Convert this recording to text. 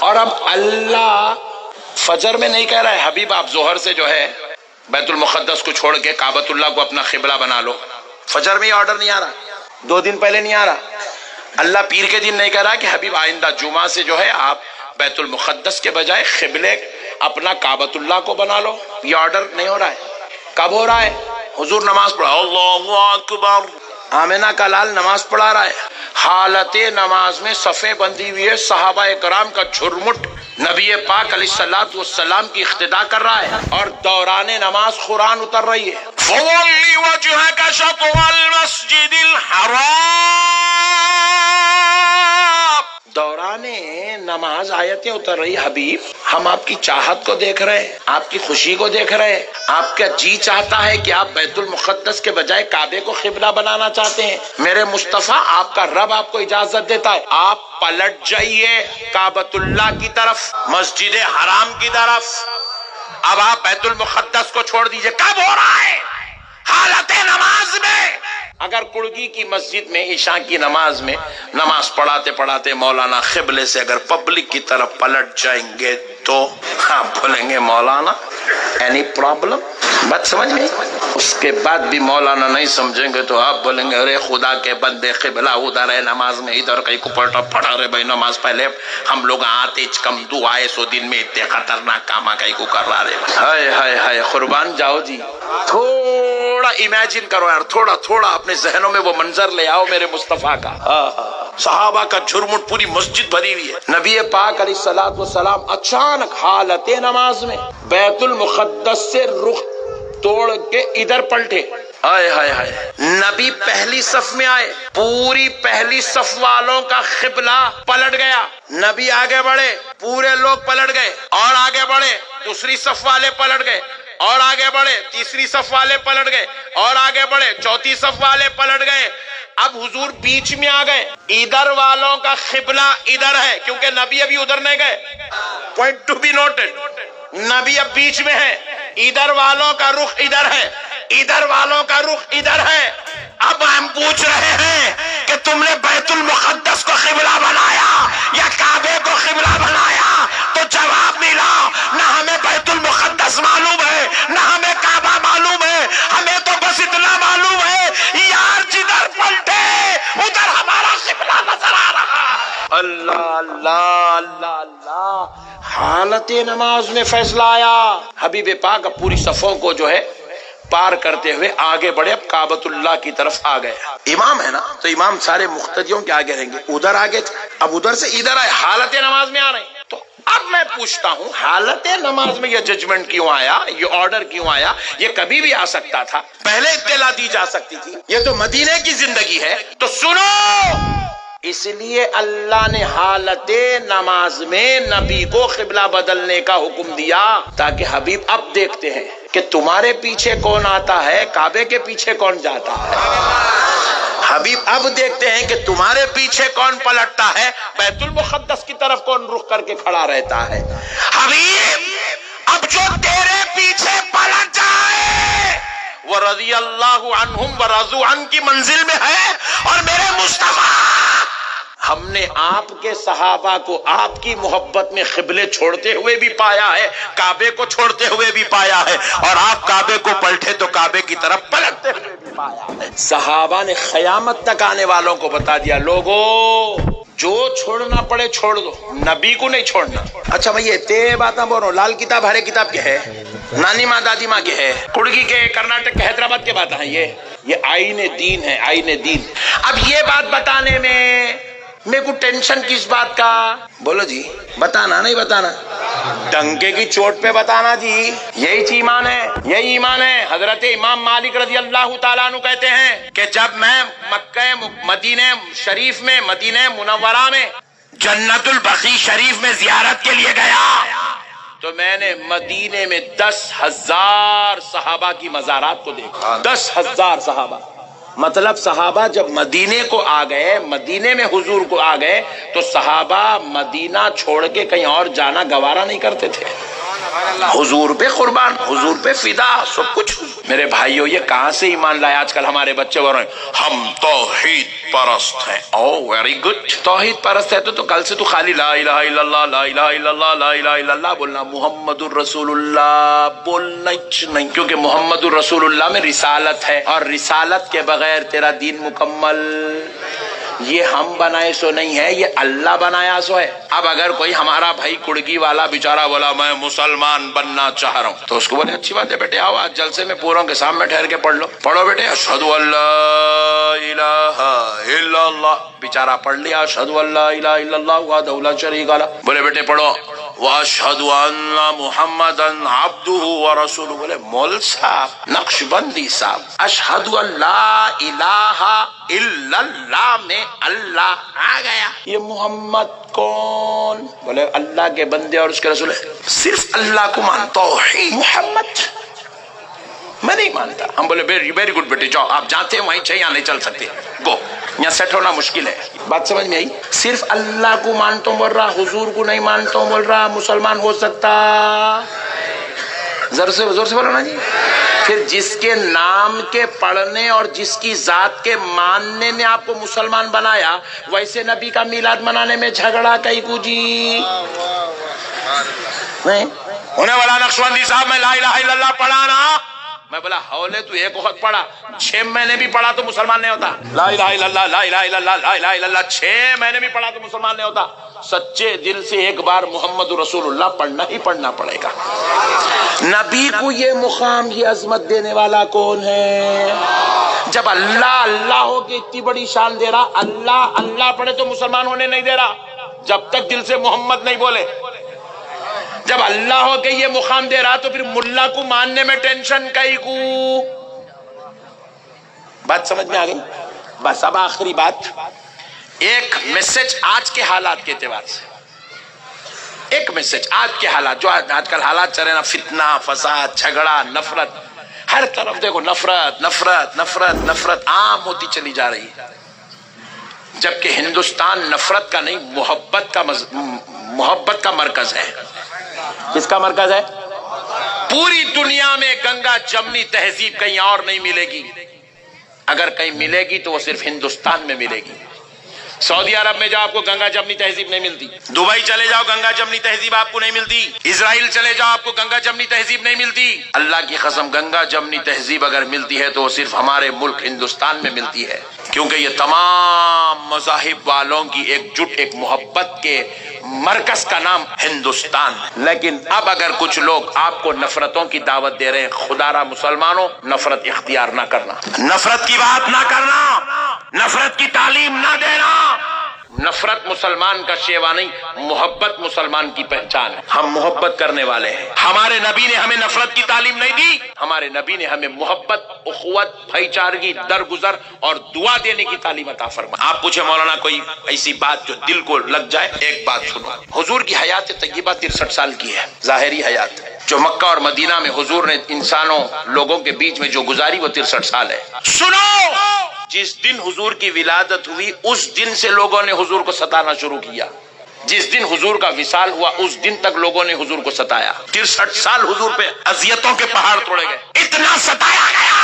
اور اب اللہ فجر میں نہیں کہہ رہا ہے حبیب آپ ظہر سے جو ہے بیت المقدس کو چھوڑ کے کعبۃ اللہ کو اپنا قبلہ بنا لو. فجر میں یہ آرڈر نہیں آ رہا، 2 دن پہلے نہیں آ رہا. اللہ پیر کے دن نہیں کہہ رہا کہ حبیب آئندہ جمعہ سے جو ہے آپ بیت المقدس کے بجائے قبلے اپنا کعبۃ اللہ کو بنا لو. یہ آرڈر نہیں ہو رہا ہے. کب ہو رہا ہے؟ حضور نماز پڑھا اللہ اکبر، آمنہ کا لال نماز پڑھا رہا ہے، حالت نماز میں صفیں بندی ہوئی ہے، صحابہ کرام کا جھرمٹ نبی پاک علیہ الصلوۃ والسلام کی اقتداء کر رہا ہے، اور دوران نماز قرآن اتر رہی ہے. فَوَلِّ وَجْهَكَ شَطْرَ الْمَسْجِدِ الْحَرَامِ، دوران نماز آیتیں اتر رہی. حبیب ہم آپ کی چاہت کو دیکھ رہے ہیں، آپ کی خوشی کو دیکھ رہے ہیں، آپ کا جی چاہتا ہے کہ آپ بیت المقدس کے بجائے کعبے کو قبلہ بنانا چاہتے ہیں. میرے مصطفیٰ آپ کا رب آپ کو اجازت دیتا ہے، آپ پلٹ جائیے کعبۃ اللہ کی طرف، مسجد حرام کی طرف. اب آپ بیت المقدس کو چھوڑ دیجئے. کب ہو رہا ہے؟ حالت نماز میں. اگر کڑگی کی مسجد میں عشاء کی نماز میں نماز پڑھاتے پڑھاتے مولانا قبلے سے اگر پبلک کی طرف پلٹ جائیں گے تو آپ بولیں گے مولانا اینی پرابلم؟ بات سمجھ گئی؟ اس کے بعد بھی مولانا نہیں سمجھیں گے تو آپ بولیں گے ارے خدا کے بندے قبلہ ادھر ہے، نماز میں ادھر کہیں کو پلٹا پڑھا رہے بھائی نماز پہلے ہم لوگ آتے کم دعائے 100 دن میں اتنے خطرناک کام کہیں کو کر رہا رہے. ہائے ہائے ہائے قربان جاؤ جی. تھوڑا امیجن کرو یار، تھوڑا اپنے ذہنوں میں وہ منظر لے آؤ میرے مصطفیٰ کا. صحابہ کا جھرمٹ پوری مسجد بھری ہوئی ہے. نبی پاک علیہ الصلوۃ والسلام اچانک حالت نماز میں بیت المقدس سے رخ توڑ کے ادھر پلٹے. ہائے ہائے ہائے. نبی پہلی صف میں آئے، پوری پہلی صف والوں کا قبلہ پلٹ گیا. نبی آگے بڑھے، پورے لوگ پلٹ گئے، اور آگے بڑھے، دوسری صف والے پلٹ گئے، اور آگے بڑھے، تیسری صف والے پلٹ گئے، اور آگے بڑھے، چوتھی صف والے پلٹ گئے. اب حضور بیچ میں آ گئے. ادھر والوں کا قبلہ ادھر ہے کیونکہ نبی ابھی ادھر نہیں گئے. Point to be noted. نبی اب بیچ میں ہے، ادھر والوں کا رخ ادھر ہے، ادھر والوں کا رخ ادھر ہے. اب ہم پوچھ رہے ہیں کہ تم نے بیت المقدس کو قبلہ بنایا یا کعبے کو قبلہ بنایا؟ تو جواب ملا نہ ہمیں بیت المقدس معلوم ہے نہ ہمیں کعبہ معلوم ہے، ہمیں تو بس اتنا معلوم ہے یار جدھر پلٹے ادھر ہمارا قبلہ نظر آ رہا. اللہ اللہ اللہ اللہ. حالت نماز میں فیصلہ آیا. حبیب پاک اب پوری صفوں کو جو ہے پار کرتے ہوئے آگے بڑھے، اب کعبۃ اللہ کی طرف آ گئے. امام ہے نا تو امام سارے مقتدیوں کے آگے رہیں گے. ادھر آگے تھے، اب ادھر سے ادھر آئے، حالت نماز میں آ رہے ہیں. تو اب میں پوچھتا ہوں حالت نماز میں یہ ججمنٹ کیوں آیا، یہ آرڈر کیوں آیا؟ یہ کبھی بھی آ سکتا تھا، پہلے اطلاع دی جا سکتی تھی. یہ تو مدینے کی زندگی ہے. تو سنو، اس لیے اللہ نے حالت نماز میں نبی کو قبلہ بدلنے کا حکم دیا تاکہ حبیب اب دیکھتے ہیں کہ تمہارے پیچھے کون آتا ہے، کعبے کے پیچھے کون جاتا ہے. حبیب اب دیکھتے ہیں کہ تمہارے پیچھے کون پلٹتا ہے، بیت المقدس کی طرف کون رخ کر کے کھڑا رہتا ہے. حبیب اب جو تیرے پیچھے پلٹ جائے وہ رضی اللہ عنہم ورضوا عنہ کی منزل میں ہے. اور میرے مصطفیٰ ہم نے آپ کے صحابہ کو آپ کی محبت میں قبلے چھوڑتے ہوئے بھی پایا ہے، کعبے کو چھوڑتے ہوئے بھی پایا ہے، اور آپ کعبے کو پلٹے تو کعبے کی طرف پلٹتے ہوئے بھی پایا ہے. صحابہ نے قیامت تک آنے والوں کو بتا دیا لوگو جو چھوڑنا پڑے چھوڑ دو، نبی کو نہیں چھوڑنا. اچھا بھائی تے باتاں بول رہا ہوں، لال کتاب ہرے کتاب کے ہے، نانی ماں دادی ماں کے ہے، کڑگی کے، کرناٹک کے، حیدرآباد کے باتیں ہیں. یہ آئین دین ہے، آئین دین. اب یہ بات بتانے میں میرے کو ٹینشن کس بات کا؟ بولو جی، بتانا نہیں بتانا، ڈنکے کی چوٹ پہ بتانا جی. یہی ایمان ہے، یہی ایمان ہے. حضرت امام مالک رضی اللہ تعالیٰ عنہ کہتے ہیں کہ جب میں مکہ مدینہ شریف میں، مدینہ منورہ میں جنت البقیع شریف میں زیارت کے لیے گیا تو میں نے مدینے میں 10,000 صحابہ کی مزارات کو دیکھا. 10,000 صحابہ. مطلب صحابہ جب مدینے کو آ گئے، مدینے میں حضور کو آ گئے تو صحابہ مدینہ چھوڑ کے کہیں اور جانا گوارا نہیں کرتے تھے. حضور پہ قربان، حضور پہ فدا، سب کچھ حضور۔ میرے بھائیو یہ کہاں سے ایمان لائے؟ آج کل ہمارے بچے بول رہے ہیں ہم توحید پرست ہیں۔ او ویری گڈ، توحید پرست ہے تو کل سے تو خالی لا الہ الا اللہ، لا الہ الا اللہ، لا الہ الا اللہ بولنا، محمد الرسول اللہ بولنا نہیں، کیونکہ محمد الرسول اللہ میں رسالت ہے، اور رسالت کے بغیر تیرا دین مکمل، یہ ہم بنائے سو نہیں ہے، یہ اللہ بنایا سو ہے۔ اب اگر کوئی ہمارا بھائی کڑگی والا بیچارہ بولا میں مسلمان بننا چاہ رہا ہوں، تو اس کو بولے اچھی بات ہے بیٹے، آؤ آج جلسے میں پوروں کے سامنے ٹھہر کے پڑھ لو، پڑھو بیٹے اشہد ان لا الہ الا اللہ، بیچارہ پڑھ لیا اشہد ان لا الہ الا اللہ وحدہ لا شریک لہ، بولے بیٹے پڑھو واشہد ان محمدا عبدہ ورسولہ، بولے مول صاحب نقش بندی صاحب اشہد ان لا الہ الا اللہ میں اللہ آ گیا، یہ محمد کون؟ بولے اللہ کے بندے اور اس کے رسول، صرف اللہ کو مانتا ہوں، محمد میں نہیں مانتا۔ ہم بولے ویری گڈ بیٹے جاؤ، آپ جانتے ہیں وہیں یہاں نہیں چل سکتے، گو، یہاں سیٹ ہونا مشکل ہے۔ بات سمجھ میں آئی؟ صرف اللہ کو مانتا ہوں بول رہا، حضور کو نہیں مانتا ہوں بول رہا، مسلمان ہو سکتا؟ زور سے بولو نا جی۔ پھر جس کے نام کے پڑھنے اور جس کی ذات کے ماننے نے آپ کو مسلمان بنایا، ویسے نبی کا میلاد منانے میں جھگڑا کئی کو جی؟ ہونے والا نقشبندی صاحب میں لا الہ الا اللہ پڑھا نا، میں بولا حولے تو ایک وقت پڑھا، 6 مہینے بھی پڑھا تو مسلمان نہیں ہوتا، لا الہ الا اللہ لا الہ الا اللہ لا الہ الا اللہ 6 مہینے بھی پڑھا تو مسلمان نہیں ہوتا۔ سچے دل سے ایک بار محمد رسول اللہ پڑھنا ہی پڑھنا پڑے گا۔ نبی کو یہ مقام یہ عظمت دینے والا کون ہے؟ جب اللہ اللہ ہو کے اتنی بڑی شان دے رہا، اللہ اللہ پڑھے تو مسلمان ہونے نہیں دے رہا جب تک دل سے محمد نہیں بولے۔ جب اللہ ہو کے یہ مقام دے رہا تو پھر ملا کو ماننے میں ٹینشن کئی کو؟ بات سمجھ میں آ گئی؟ بس اب آخری بات، ایک میسج آج کے حالات کے اعتبار سے، ایک میسج آج کے حالات جو آج کل حالات چل رہے نا، فتنہ فساد جھگڑا نفرت، ہر طرف دیکھو نفرت نفرت نفرت نفرت عام ہوتی چلی جا رہی ہے، جبکہ ہندوستان نفرت کا نہیں محبت کا مرکز ہے۔ کس کا مرکز ہے؟ پوری دنیا میں گنگا جمنی تہذیب کہیں اور نہیں ملے گی، اگر کہیں ملے گی تو وہ صرف ہندوستان میں ملے گی۔ سعودی عرب میں جاؤ آپ کو گنگا جمنی تہذیب نہیں ملتی، دبئی چلے جاؤ گنگا جمنی تہذیب آپ کو نہیں ملتی، اسرائیل چلے جاؤ آپ کو گنگا جمنی تہذیب نہیں ملتی۔ اللہ کی قسم گنگا جمنی تہذیب اگر ملتی ہے تو وہ صرف ہمارے ملک ہندوستان میں ملتی ہے، کیونکہ یہ تمام مذاہب والوں کی ایک جٹ ایک محبت کے مرکز کا نام ہندوستان ہے۔ لیکن اب اگر کچھ لوگ آپ کو نفرتوں کی دعوت دے رہے ہیں، خدا را مسلمانوں نفرت اختیار نہ کرنا، نفرت کی بات نہ کرنا، نفرت کی تعلیم نہ دینا۔ نفرت مسلمان کا شیوا نہیں، محبت مسلمان کی پہچان ہے۔ ہم محبت کرنے والے ہیں، ہمارے نبی نے ہمیں نفرت کی تعلیم نہیں دی، ہمارے نبی نے ہمیں محبت، اخوت، بھائی چارگی، درگزر اور دعا دینے کی تعلیم عطا فرمائی۔ آپ پوچھے مولانا کوئی ایسی بات جو دل کو لگ جائے؟ ایک بات سنو، حضور کی حیات طیبہ 63 سال کی ہے، ظاہری حیات جو مکہ اور مدینہ میں حضور نے انسانوں لوگوں کے بیچ میں جو گزاری وہ 63 سال ہے۔ سنو، جس دن حضور کی ولادت ہوئی اس دن سے لوگوں نے حضور کو ستانا شروع کیا، جس دن حضور کا وصال ہوا اس دن تک لوگوں نے حضور کو ستایا، 63 سال حضور پہ اذیتوں کے پہاڑ توڑے گئے، اتنا ستایا گیا